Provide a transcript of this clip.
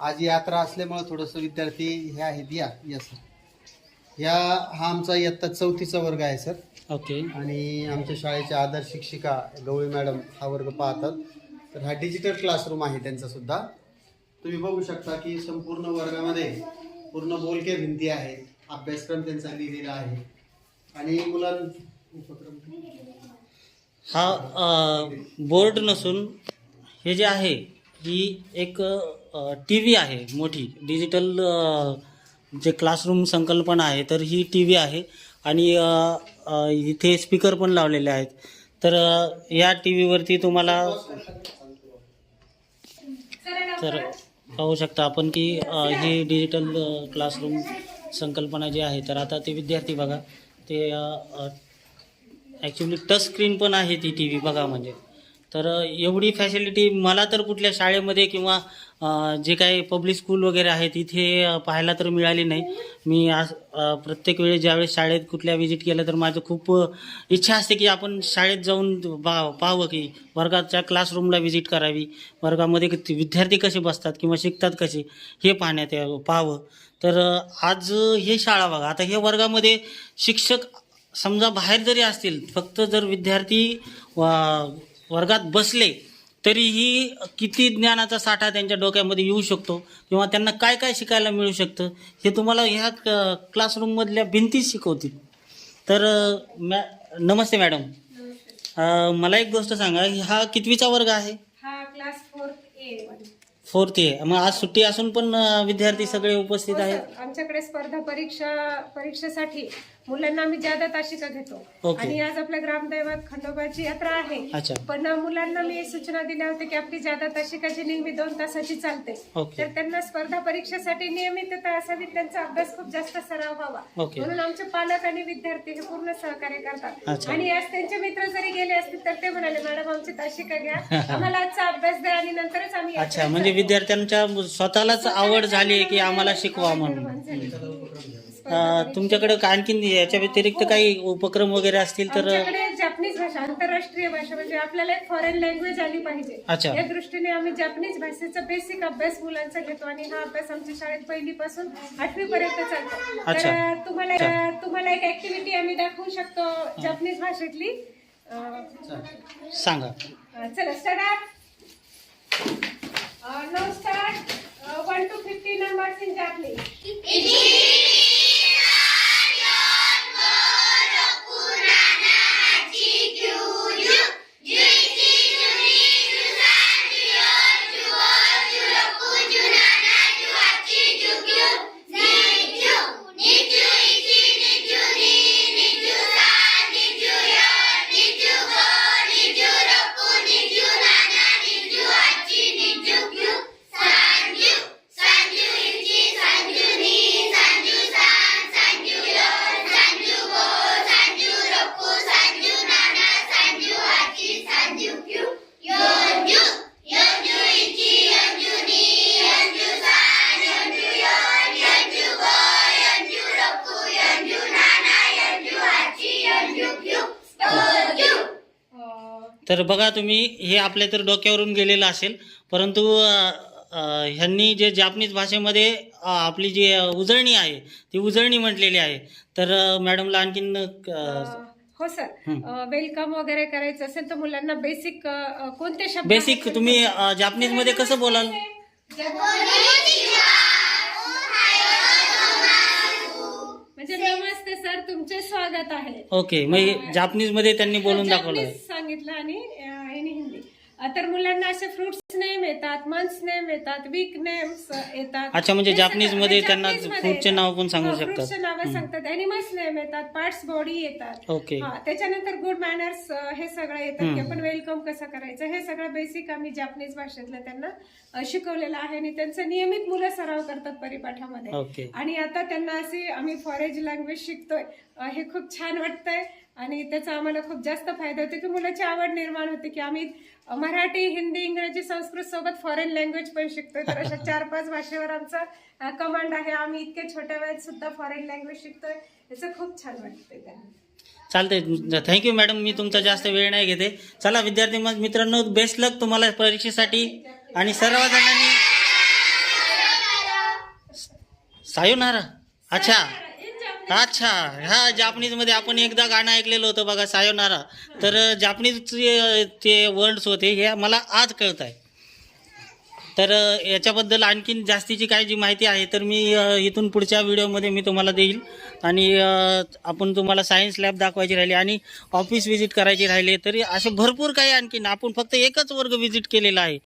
आज यात्रा असल्यामुळे थोडंसं विद्यार्थी हे आहेत. या सर, हा आमचा इयत्ता 4थीचा वर्ग आहे सर. ओके. आणि आमच्या शाळेच्या आदर्श शिक्षिका गवळी मॅडम हा वर्ग पाहतात. तर हा डिजिटल क्लासरूम आहे त्यांचा सुद्धा. तुम्ही बघू शकता की संपूर्ण वर्गामध्ये पूर्ण बोलके भिंती आहेत. अभ्यासक्रम त्यांचा लिहिलेला आहे आणि हा बोर्ड नसून हे जे आहे ही एक टी व्ही आहे मोठी डिजिटल जे क्लासरूम संकल्पना आहे. तर ही टी व्ही आहे आणि इथे स्पीकर पण लावलेले आहेत. तर या टी व्हीवरती तुम्हाला तर पाहू शकता आपण की ही डिजिटल क्लासरूम संकल्पना जी आहे. तर आता ते विद्यार्थी बघा ते ॲक्च्युली टच स्क्रीन पण आहे ती टी व्ही बघा म्हणजे. तर एवढी फॅसिलिटी मला तर कुठल्या शाळेमध्ये किंवा जे काही पब्लिक स्कूल वगैरे आहेत इथे पाहायला तर मिळाली नाही. मी आज प्रत्येक वेळेस ज्यावेळेस शाळेत कुठल्या विजिट केलं तर माझं खूप इच्छा असते की आपण शाळेत जाऊन पाहावं की वर्गाच्या क्लासरूमला व्हिजिट करावी, वर्गामध्ये विद्यार्थी कसे बसतात किंवा शिकतात कसे हे पाहावं. तर आज हे शाळा बघा. आता हे वर्गामध्ये शिक्षक समजा बाहेर जरी असतील, फक्त जर विद्यार्थी वर्गात बसले तरीही किती ज्ञानाचा साठा त्यांच्या डोक्यामध्ये येऊ शकतो किंवा त्यांना काय काय शिकायला मिळू शकतं हे तुम्हाला ह्या क्लासरूममधल्या भिंतीच शिकवतील. तर नमस्ते मॅडम, मला एक गोष्ट सांगा, हा कितवीचा वर्ग आहे? हा क्लास 4th A. मग आज सुट्टी असून पण विद्यार्थी सगळे उपस्थित आहेत? आमच्याकडे स्पर्धा परीक्षेसाठी मुलांना आम्ही ज्यादा तासिका घेतो आणि आज आपल्या ग्रामदैवत खंडोबाची यात्रा आहे. पण मुलांना मी सूचना दिल्या होत्या की आपली ज्यादा तासिका जी नेहमी 2 तासाची चालते तर त्यांना स्पर्धा परीक्षेसाठी नियमितता असावी, त्यांचा अभ्यास खूप जास्त सराव व्हावा म्हणून आमचे पालक आणि विद्यार्थी हे पूर्ण सहकार्य करतात. आणि आज त्यांचे मित्र जरी गेले असतील तर ते म्हणाले मॅडम आमची तासिका घ्या, आम्हाला आजचा अभ्यास द्या आणि नंतरच आम्ही. अच्छा, म्हणजे विद्यार्थ्यांच्या स्वतःलाच आवड झाली की आम्हाला शिकवा म्हणून. तुमच्याकडे आणखीन याच्या व्यतिरिक्त काही उपक्रम वगैरे असतील तर? जपानीज भाषा, आंतरराष्ट्रीय भाषा म्हणजे आपल्याला एक फॉरेन लँग्वेज आली पाहिजे या दृष्टीने आम्ही जपानीज भाषेचा बेसिक अभ्यास मुलांचा घेतो आणि हा अभ्यास आमच्या शाळेत 1ली पासून 8वी पर्यंत चालतो. तर तुम्हाला एक ऍक्टिव्हिटी आम्ही दाखवू शकतो जपानीज भाषेतली. सांगा. चला start. Now start 1 to 50 numbers in Japanese. तर बघा तुम्ही, हे आपल्या तर डोक्यावरून गेलेलं असेल, परंतु ह्यांनी जे जापनीज भाषेमध्ये आपली जी उजळणी आहे ती उजळणी म्हटलेली आहे. तर मॅडमला आणखीन हो सर, वेलकम वगैरे करायचं असेल तर मुलांना बेसिक कोणते शब्द बेसिक तुम्ही जापनीज मध्ये कसं बोलाल? म्हणजे नमस्ते सर, तुमचे स्वागत आहे. ओके, मग जापनीज मध्ये त्यांनी बोलून दाखवलं, सांगितलं आणि हिंदी. तर मुलांना असे फ्रुट्स नेम येतात, मंथ्स नेम येतात, वीक नेम्स येतात. अच्छा, म्हणजे जापनीज मध्ये त्यांना फ्रूटचे नाव पण सांगू शकतात. फ्रुट्सचे नाव सांगतात, एनिमल्स नेम येतात, पार्ट्स बॉडी येतात. ओके. त्याच्यानंतर गुड मॅनर्स हे सगळं येतं की आपण वेलकम कसं करायचं, हे सगळं बेसिक आम्ही जापनीज भाषेतलं त्यांना शिकवलेलं आहे आणि त्यांचं नियमित मुलं सराव करतात परिपाठामध्ये. आणि आता त्यांना अशी आम्ही फॉरेन लँग्वेज शिकतोय, हे खूप छान वाटतंय आणि त्याचा आम्हाला खूप जास्त फायदा होतो की मुलाची आवड निर्माण होते की आम्ही मराठी, हिंदी, इंग्रजी, संस्कृत सोबत फॉरेन लँग्वेज पण शिकतोय. तर अशा 4-5 भाषेवर आमचा कमांड आहे. आम्ही इतके छोट्या वयात सुद्धा फॉरेन लँग्वेज शिकतोय, याचं खूप छान वाटतंय त्यांना. चालतंय, थँक्यू मॅडम. मी तुमचा जास्त वेळ नाही घेते. चला विद्यार्थी मित्रांनो, बेस्ट लक तुम्हाला परीक्षेसाठी आणि सर्व जणांनी सायोनारा. अच्छा अच्छा. हा जापनीज मध्ये आपण एकदा गाणं ऐकलेलं होतं बघा, सायोनारा. तर जापनीज ते वर्ड्स होते हे मला आज कळत आहे. तर याच्याबद्दल आणखीन जास्तीची काय जी माहिती आहे तर मी इथून पुढच्या व्हिडिओमध्ये मी तुम्हाला देईल. आणि आपण तुम्हाला सायन्स लॅब दाखवायची राहिली आणि ऑफिस व्हिजिट करायची राहिली तरी असे भरपूर काही आणखीन. आपण फक्त एकच वर्ग व्हिजिट केलेला आहे.